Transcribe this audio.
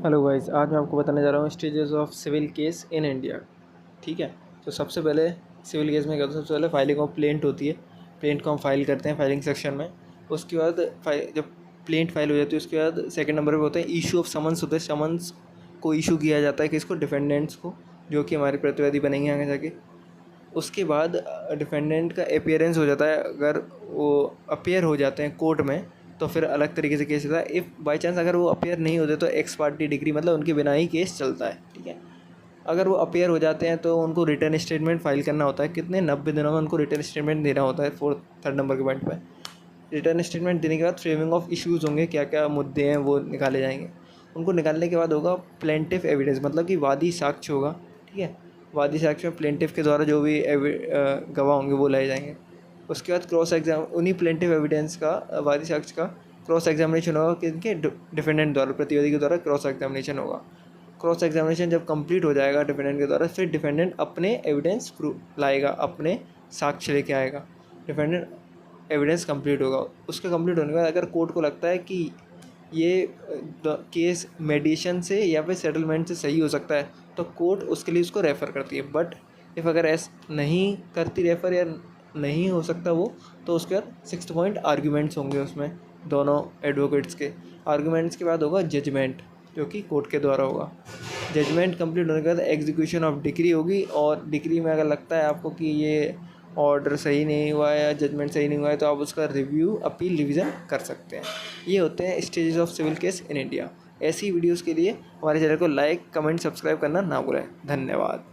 Hello guys, आज मैं आपको बताने जा रहा हूँ stages of civil case in India. ठीक है। तो सबसे पहले सिविल केस में क्या होता है, सबसे पहले फाइलिंग ऑफ प्लेंट होती है। प्लेंट को हम फाइल करते हैं फाइलिंग सेक्शन में। उसके बाद जब प्लेंट फाइल हो जाती है उसके बाद सेकंड नंबर पे होता है इशू ऑफ समन्स होता है। समन्स को इशू किया जाता है किसको, डिफेंडेंट्स को, जो कि हमारे प्रतिवादी बनेंगे आगे जाके। उसके बाद डिफेंडेंट का अपीयरेंस हो जाता है। अगर वो अपीयर हो जाते हैं कोर्ट में तो फिर अलग तरीके से केस होता है। इफ़ बाई चांस अगर वो अपीयर नहीं होते तो एक्स पार्टी डिग्री मतलब उनके बिना ही केस चलता है। ठीक है। अगर वो अपीयर हो जाते हैं तो उनको रिटर्न स्टेटमेंट फाइल करना होता है। कितने 90 दिनों में उनको रिटर्न स्टेटमेंट देना होता है। थर्ड नंबर के पॉइंट पर रिटर्न स्टेटमेंट देने के बाद फ्रेमिंग ऑफ इश्यूज़ होंगे, क्या क्या मुद्दे हैं वो निकाले जाएंगे। उनको निकालने के बाद होगा प्लेंटिव एविडेंस, मतलब कि वादी साक्ष्य होगा। ठीक है। वादी साक्ष्य में प्लेंटिव के द्वारा जो भी गवाह होंगे वो लाए जाएंगे। उसके बाद क्रॉस एग्जाम उन्हीं प्लेंटिव एविडेंस का वादी साक्ष्य का क्रॉस एग्जामिनेशन होगा, किनके, डिफेंडेंट द्वारा, प्रतिवादी के द्वारा क्रॉस एग्जामिनेशन होगा। क्रॉस एग्जामिनेशन जब कंप्लीट हो जाएगा डिफेंडेंट के द्वारा, फिर डिफेंडेंट अपने एविडेंस प्रूफ लाएगा, अपने साक्ष्य लेके आएगा। डिफेंडेंट एविडेंस कंप्लीट होगा। उसके कंप्लीट होने के बाद अगर कोर्ट को लगता है कि ये केस मेडिएशन से या फिर सेटलमेंट से सही हो सकता है तो कोर्ट उसके लिए उसको रेफ़र करती है। बट इफ़ अगर ऐसा नहीं करती रेफ़र या नहीं हो सकता वो, तो उसके बाद 6th पॉइंट आर्ग्यूमेंट्स होंगे उसमें दोनों एडवोकेट्स के। आर्ग्यूमेंट्स के बाद होगा जजमेंट, जो कि कोर्ट के द्वारा होगा। जजमेंट कंप्लीट होने के बाद एग्जीक्यूशन ऑफ डिक्री होगी। और डिक्री में अगर लगता है आपको कि ये ऑर्डर सही नहीं हुआ है या जजमेंट सही नहीं हुआ है तो आप उसका रिव्यू, अपील, रिवीजन कर सकते हैं। ये होते हैं stages of civil case in India. ऐसी वीडियोस के लिए हमारे चैनल को लाइक, कमेंट, सब्सक्राइब करना ना भूलें। धन्यवाद।